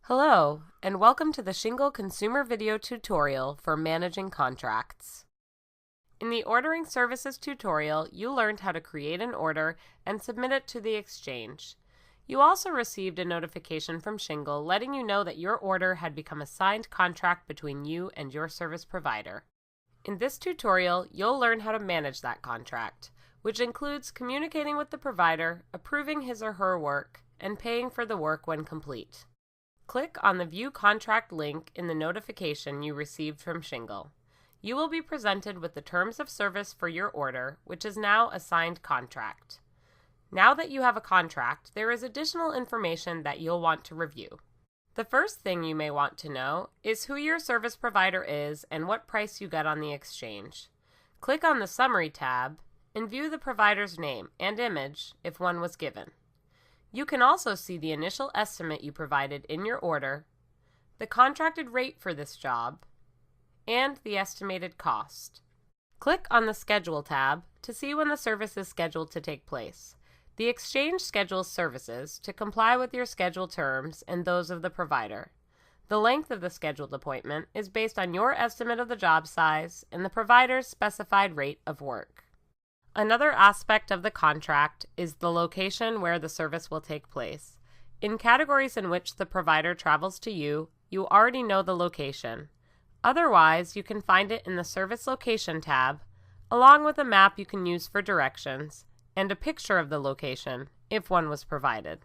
Hello, and welcome to the Shingle Consumer Video Tutorial for Managing Contracts. In the Ordering Services tutorial, you learned how to create an order and submit it to the exchange. You also received a notification from Shingle letting you know that your order had become a signed contract between you and your service provider. In this tutorial, you'll learn how to manage that contract, which includes communicating with the provider, approving his or her work, and paying for the work when complete. Click on the View Contract link in the notification you received from Shingle. You will be presented with the terms of service for your order, which is now a signed contract. Now that you have a contract, there is additional information that you'll want to review. The first thing you may want to know is who your service provider is and what price you get on the exchange. Click on the Summary tab and view the provider's name and image if one was given. You can also see the initial estimate you provided in your order, the contracted rate for this job, and the estimated cost. Click on the Schedule tab to see when the service is scheduled to take place. The exchange schedules services to comply with your schedule terms and those of the provider. The length of the scheduled appointment is based on your estimate of the job size and the provider's specified rate of work. Another aspect of the contract is the location where the service will take place. In categories in which the provider travels to you, you already know the location. Otherwise, you can find it in the Service Location tab, along with a map you can use for directions, and a picture of the location, if one was provided.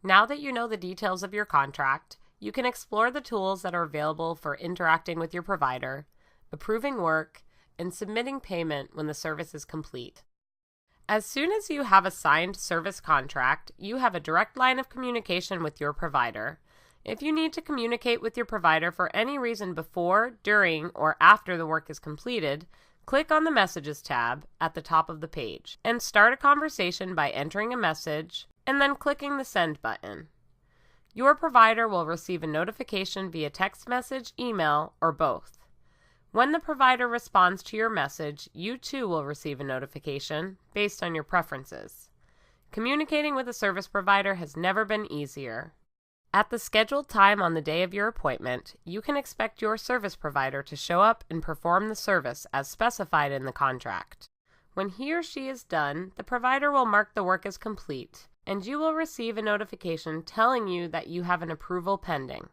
Now that you know the details of your contract, you can explore the tools that are available for interacting with your provider, approving work, and submitting payment when the service is complete. As soon as you have a signed service contract, you have a direct line of communication with your provider. If you need to communicate with your provider for any reason before, during, or after the work is completed, click on the Messages tab at the top of the page and start a conversation by entering a message and then clicking the Send button. Your provider will receive a notification via text message, email, or both. When the provider responds to your message, you too will receive a notification based on your preferences. Communicating with a service provider has never been easier. At the scheduled time on the day of your appointment, you can expect your service provider to show up and perform the service as specified in the contract. When he or she is done, the provider will mark the work as complete, and you will receive a notification telling you that you have an approval pending.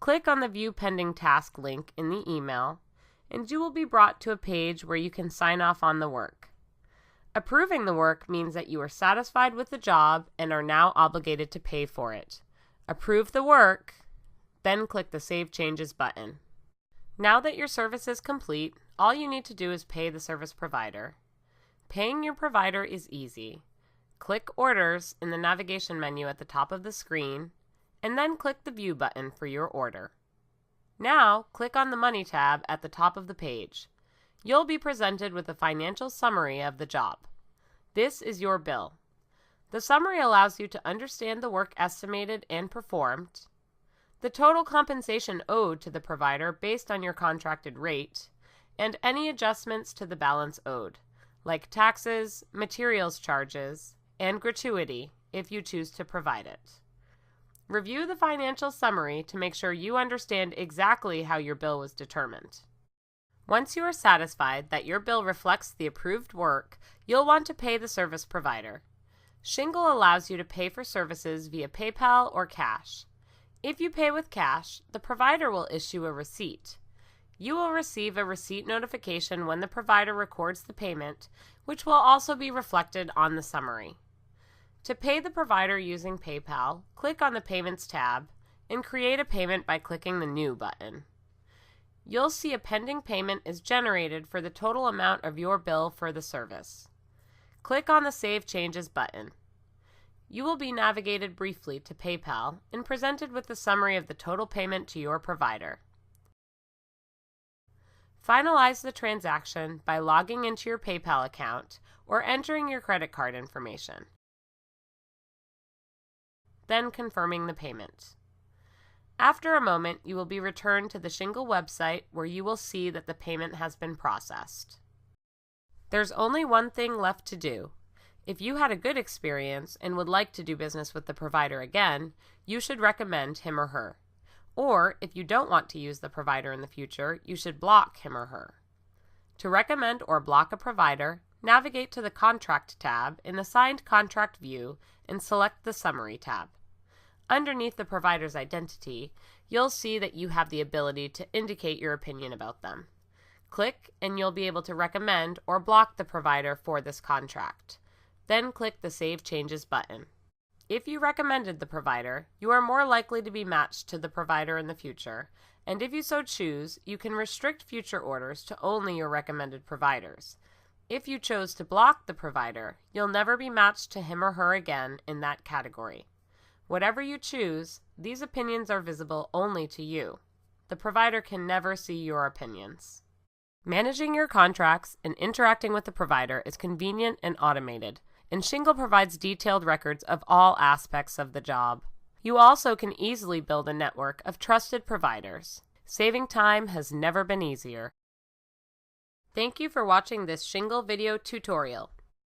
Click on the View Pending Task link in the email, and you will be brought to a page where you can sign off on the work. Approving the work means that you are satisfied with the job and are now obligated to pay for it. Approve the work, then click the Save Changes button. Now that your service is complete, all you need to do is pay the service provider. Paying your provider is easy. Click Orders in the navigation menu at the top of the screen, and then click the View button for your order. Now, click on the Money tab at the top of the page. You'll be presented with a financial summary of the job. This is your bill. The summary allows you to understand the work estimated and performed, the total compensation owed to the provider based on your contracted rate, and any adjustments to the balance owed, like taxes, materials charges, and gratuity if you choose to provide it. Review the financial summary to make sure you understand exactly how your bill was determined. Once you are satisfied that your bill reflects the approved work, you'll want to pay the service provider. Shingle allows you to pay for services via PayPal or cash. If you pay with cash, the provider will issue a receipt. You will receive a receipt notification when the provider records the payment, which will also be reflected on the summary. To pay the provider using PayPal, click on the Payments tab and create a payment by clicking the New button. You'll see a pending payment is generated for the total amount of your bill for the service. Click on the Save Changes button. You will be navigated briefly to PayPal and presented with the summary of the total payment to your provider. Finalize the transaction by logging into your PayPal account or entering your credit card information, then confirming the payment. After a moment, you will be returned to the Shingle website where you will see that the payment has been processed. There's only one thing left to do. If you had a good experience and would like to do business with the provider again, you should recommend him or her. Or, if you don't want to use the provider in the future, you should block him or her. To recommend or block a provider, navigate to the Contract tab in the Signed Contract view and select the Summary tab. Underneath the provider's identity, you'll see that you have the ability to indicate your opinion about them. Click and you'll be able to recommend or block the provider for this contract. Then click the Save Changes button. If you recommended the provider, you are more likely to be matched to the provider in the future, and if you so choose, you can restrict future orders to only your recommended providers. If you chose to block the provider, you'll never be matched to him or her again in that category. Whatever you choose, these opinions are visible only to you. The provider can never see your opinions. Managing your contracts and interacting with the provider is convenient and automated, and Shingle provides detailed records of all aspects of the job. You also can easily build a network of trusted providers. Saving time has never been easier. Thank you for watching this Shingle video tutorial.